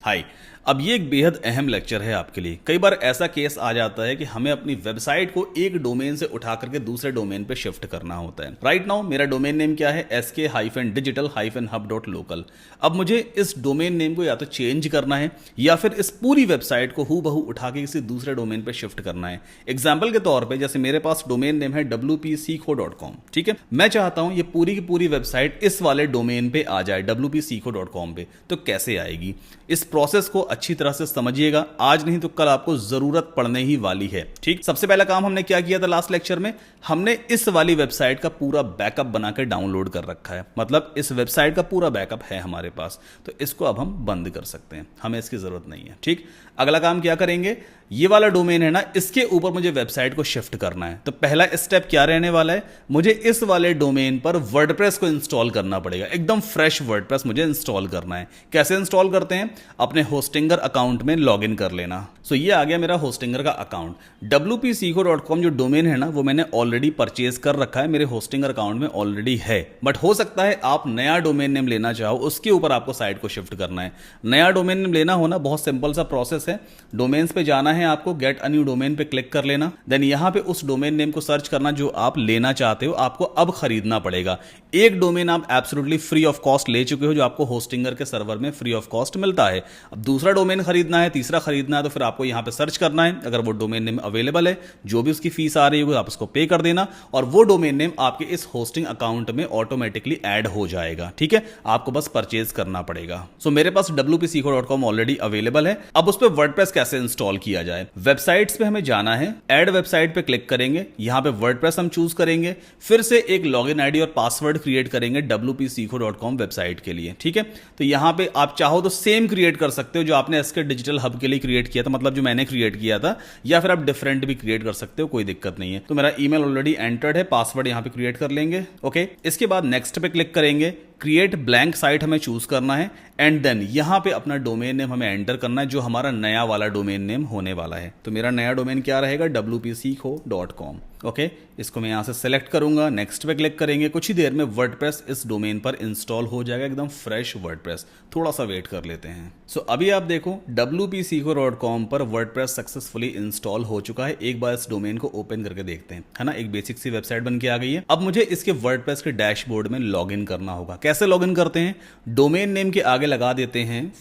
हाय। अब ये एक बेहद अहम लेक्चर है आपके लिए। कई बार ऐसा केस आ जाता है कि हमें अपनी वेबसाइट को एक डोमेन से उठा करके दूसरे डोमेन पे शिफ्ट करना होता है। राइट नाउ मेरा डोमेन नेम क्या है, sk-digital-hub.local। अब मुझे इस डोमेन नेम को या तो चेंज करना है या फिर इस पूरी वेबसाइट को हूबहू उठा के किसी दूसरे डोमेन पे शिफ्ट करना है। एग्जाम्पल के तौर पर जैसे मेरे पास डोमेन नेम है wpsikho.com, ठीक है। मैं चाहता हूं ये पूरी की पूरी वेबसाइट इस वाले डोमेन पे आ जाए wpsikho.com पे। तो कैसे आएगी, इस प्रोसेस को अच्छी तरह से समझिएगा, आज नहीं तो कल आपको जरूरत पड़ने ही वाली है। ठीक, सबसे पहला काम हमने क्या किया था लास्ट लेक्चर में, हमने इस वाली वेबसाइट का पूरा बैकअप बनाकर डाउनलोड कर रखा है। मतलब इस वेबसाइट का पूरा बैकअप है हमारे पास, तो इसको अब हम बंद कर सकते हैं, हमें इसकी जरूरत नहीं है। ठीक, अगला काम क्या करेंगे, ये वाला डोमेन है ना, इसके ऊपर मुझे वेबसाइट को शिफ्ट करना है। तो पहला स्टेप क्या रहने वाला है, मुझे इस वाले डोमेन पर वर्डप्रेस को इंस्टॉल करना पड़ेगा। एकदम फ्रेश वर्डप्रेस मुझे इंस्टॉल करना है। कैसे इंस्टॉल करते हैं, अपने होस्टिंगर अकाउंट में लॉगिन कर लेना। सो ये आ गया मेरा होस्टिंगर का अकाउंट। wpsikho.com जो डोमेन है ना, वो मैंने ऑलरेडी परचेज कर रखा है, मेरे होस्टिंगर अकाउंट में ऑलरेडी है। बट हो सकता है आप नया डोमेन नेम लेना चाहो, उसके ऊपर आपको साइट को शिफ्ट करना है। नया डोमेन नेम लेना होना बहुत सिंपल सा प्रोसेस है। डोमेन्स पे जाना है आपको, गेट अ न्यू डोमेन पे क्लिक कर लेना, देन यहां पे उस डोमेन नेम को सर्च करना जो आप लेना चाहते हो। आपको अब खरीदना पड़ेगा। एक डोमेन आप एब्सोल्युटली फ्री ऑफ कॉस्ट ले चुके हो, जो आपको होस्टिंगर के सर्वर में फ्री ऑफ कॉस्ट मिलता है। अब दूसरा डोमेन खरीदना है, तीसरा खरीदना है, तो फिर आपको यहां पे सर्च करना है। अगर वो डोमेन नेम अवेलेबल है, जो भी उसकी फीस आ रही होगी आप उसको पे कर देना, और वो डोमेन नेम आपके इस होस्टिंग अकाउंट में ऑटोमेटिकली ऐड हो जाएगा। ठीक है, आपको बस परचेज करना पड़ेगा। सो मेरे पास wpsikho.com ऑलरेडी अवेलेबल है। अब उस पर वर्डप्रेस कैसे इंस्टॉल किया जाए, वेबसाइट्स पे हमें जाना है, ऐड वेबसाइट पे क्लिक करेंगे, यहां पे वर्डप्रेस हम चूज करेंगे, फिर से एक लॉगिन आईडी और पासवर्ड क्रिएट करेंगे wpsikho.com वेबसाइट के लिए। ठीक है, तो यहां पे आप चाहो तो सेम क्रिएट कर सकते हो जो आपने एसके डिजिटल हब के लिए क्रिएट किया था, मतलब जो मैंने क्रिएट किया था, या फिर आप डिफरेंट भी क्रिएट कर सकते हो, कोई दिक्कत नहीं है। तो मेरा ईमेल ऑलरेडी एंटर्ड है, पासवर्ड यहां पे क्रिएट कर लेंगे। ओके, इसके बाद नेक्स्ट पे क्लिक करेंगे, क्रिएट ब्लैंक साइट हमें चूज करना है, एंड देन यहां पे अपना डोमेन नेम हमें एंटर करना है जो हमारा नया वाला डोमेन नेम होने वाला है। तो मेरा नया डोमेन क्या रहेगा, wpsikho.com। ओके, इसको मैं यहां से सेलेक्ट करूंगा, नेक्स्ट पे क्लिक करेंगे। कुछ ही देर में वर्डप्रेस इस डोमेन पर इंस्टॉल हो जाएगा, एकदम फ्रेश वर्डप्रेस। थोड़ा सा वेट कर लेते हैं। सो अभी आप देखो wpsikho.com पर वर्डप्रेस सक्सेसफुली इंस्टॉल हो चुका है। एक बार इस डोमेन को ओपन करके देखते हैं, है ना, एक बेसिक सी वेबसाइट बन के आ गई है। अब मुझे इसके वर्डप्रेस के डैशबोर्ड में लॉगिन करना होगा। कैसे लॉगिन करते हैं, डोमेन नेम के आगे लगा देते हैं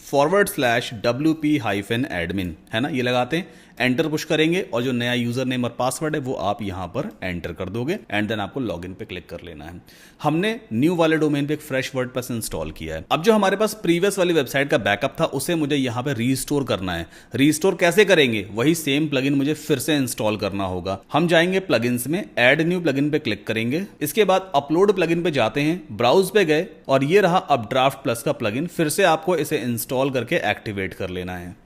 /wp-admin, है ना, ये लगाते हैं, एंटर पुश करेंगे और जो नया यूजर नेम और पासवर्ड है वो आप यहां पर एंटर कर दोगे, एंड देन आपको लॉगिन पे क्लिक कर लेना है। हमने न्यू वाले डोमेन पे एक फ्रेश वर्डप्रेस इंस्टॉल किया है। अब जो हमारे पास प्रीवियस वाली वेबसाइट का बैकअप था उसे मुझे यहां पे रीस्टोर करना है। रीस्टोर कैसे करेंगे, वही सेम प्लगइन मुझे फिर से इंस्टॉल करना होगा। हम जाएंगे प्लगइन्स में, ऐड न्यू प्लगइन पे क्लिक करेंगे, इसके बाद अपलोड प्लगइन पे जाते हैं, ब्राउज पे गए और ये रहा अपड्राफ्ट प्लस का प्लगइन। फिर से आपको इसे इंस्टॉल करके एक्टिवेट कर लेना है।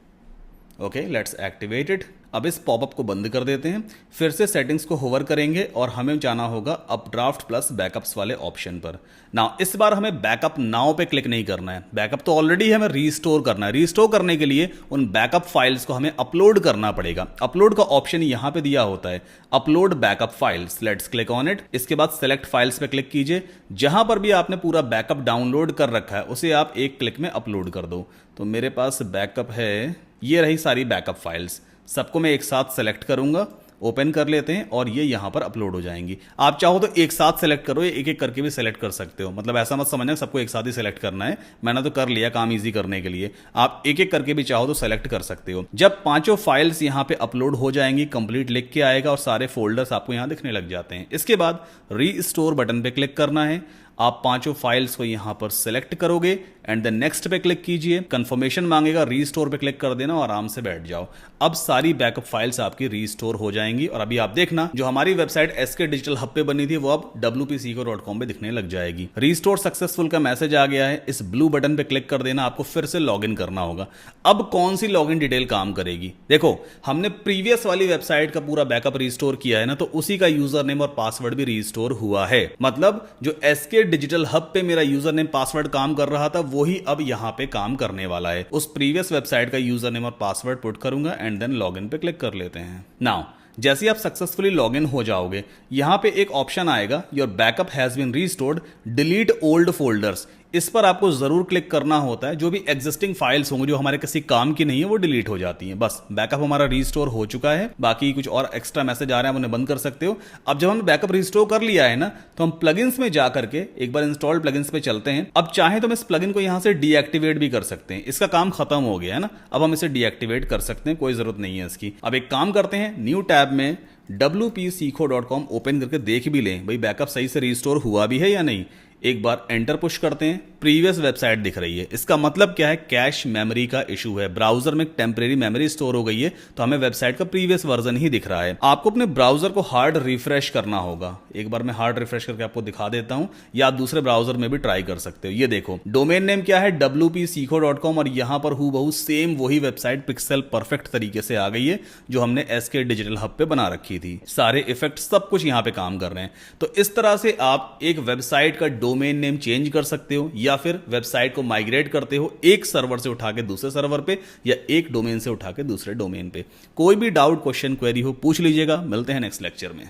Okay, let's activate it. अब इस पॉपअप को बंद कर देते हैं, फिर से सेटिंग्स को होवर करेंगे और हमें जाना होगा अपड्राफ्ट प्लस बैकअप्स वाले ऑप्शन पर। नाउ इस बार हमें बैकअप नाउ पे क्लिक नहीं करना है, बैकअप तो ऑलरेडी हमें रीस्टोर करना है। रीस्टोर करने के लिए उन बैकअप फाइल्स को हमें अपलोड करना पड़ेगा। अपलोड का ऑप्शन यहां पे दिया होता है, upload backup files. Let's click on it. इसके बाद सेलेक्ट फाइल्स पे क्लिक कीजिए, जहां पर भी आपने पूरा बैकअप डाउनलोड कर रखा है उसे आप एक क्लिक में अपलोड कर दो। तो मेरे पास बैकअप है, ये रही सारी बैकअप फाइल्स, सबको मैं एक साथ सेलेक्ट करूंगा, ओपन कर लेते हैं और ये यहां पर अपलोड हो जाएंगी। आप चाहो तो एक साथ सेलेक्ट करो, एक एक करके भी सेलेक्ट कर सकते हो, मतलब ऐसा मत समझना सबको एक साथ ही सेलेक्ट करना है। मैंने तो कर लिया काम इजी करने के लिए, आप एक एक करके भी चाहो तो सेलेक्ट कर सकते हो। जब पांचों फाइल्स यहां पे अपलोड हो जाएंगी, कंप्लीट लिख के आएगा और सारे फोल्डर्स आपको यहां दिखने लग जाते हैं। इसके बाद रीस्टोर बटन पे क्लिक करना है, आप पांचों फाइल्स को यहां पर सिलेक्ट करोगे एंड देन नेक्स्ट पे क्लिक कीजिए, कंफर्मेशन मांगेगा, रीस्टोर पे क्लिक कर देना और आराम से बैठ जाओ। अब सारी बैकअप फाइल्स आपकी रीस्टोर हो जाएंगी और अभी आप देखना जो हमारी वेबसाइट एसके डिजिटल हब पे बनी थी वो अब wpsikho.com पे दिखने लग जाएगी। रीस्टोर सक्सेसफुल का मैसेज आ गया है, इस ब्लू बटन पे क्लिक कर देना, आपको फिर से लॉगिन करना होगा। अब कौन सी लॉगिन डिटेल काम करेगी, देखो हमने प्रीवियस वाली वेबसाइट का पूरा बैकअप रीस्टोर किया है ना, तो उसी का यूजर नेम और पासवर्ड भी रीस्टोर हुआ है। मतलब जो एसके डिजिटल हब पे मेरा यूजर नेम पासवर्ड काम कर रहा था वही अब यहां पे काम करने वाला है। उस प्रीवियस वेबसाइट का यूजर नेम और पासवर्ड पुट करूंगा एंड देन लॉगिन पे क्लिक कर लेते हैं। नाउ जैसे ही आप सक्सेसफुली लॉगिन हो जाओगे, यहां पे एक ऑप्शन आएगा, your backup has been restored, delete old folders. इस पर आपको जरूर क्लिक करना होता है। जो भी एग्जिस्टिंग फाइल्स होंगे जो हमारे किसी काम की नहीं है वो डिलीट हो जाती हैं। बस बैकअप हमारा रिस्टोर हो चुका है, बाकी कुछ और एक्स्ट्रा मैसेज आ रहे हैं, उन्हें बंद कर सकते हो। अब जब हमने बैकअप रिस्टोर कर लिया है ना, तो हम प्लगइन्स में जा करके एक बार इंस्टॉल्ड प्लगइन्स पे चलते हैं। अब चाहे तो हम इस प्लगइन को यहां से डीएक्टिवेट भी कर सकते हैं। इसका काम खत्म हो गया है ना, अब हम इसे डीएक्टिवेट कर सकते हैं, कोई जरूरत नहीं है इसकी। अब एक काम करते हैं, न्यू टैब में wpsikho.com ओपन करके देख भी लें भाई बैकअप सही से रिस्टोर हुआ भी है या नहीं। एक बार एंटर पुश करते हैं, प्रीवियस वेबसाइट दिख रही है। इसका मतलब क्या है, कैश मेमोरी का इशू है, ब्राउजर में टेम्परेरी मेमोरी स्टोर हो गई है, तो हमें वेबसाइट का प्रीवियस वर्जन ही दिख रहा है। आपको अपने ब्राउजर को हार्ड रिफ्रेश करना होगा। एक बार मैं हार्ड रिफ्रेश करके आपको दिखा देता हूं, या आप दूसरे ब्राउजर में भी ट्राई कर सकते हो। ये देखो डोमेन नेम क्या है, wpsikho.com, और यहां पर हूबहू सेम वही वेबसाइट पिक्सेल परफेक्ट तरीके से आ गई है जो हमने एसके डिजिटल हब पे बना रखी थी। सारे इफेक्ट सब कुछ यहां पे काम कर रहे हैं। तो इस तरह से आप एक वेबसाइट का डोमेन नेम चेंज कर सकते हो, या फिर वेबसाइट को माइग्रेट करते हो एक सर्वर से उठा के दूसरे सर्वर पे, या एक डोमेन से उठा के दूसरे डोमेन पे। कोई भी डाउट, क्वेश्चन, क्वेरी हो पूछ लीजिएगा। मिलते हैं नेक्स्ट लेक्चर में।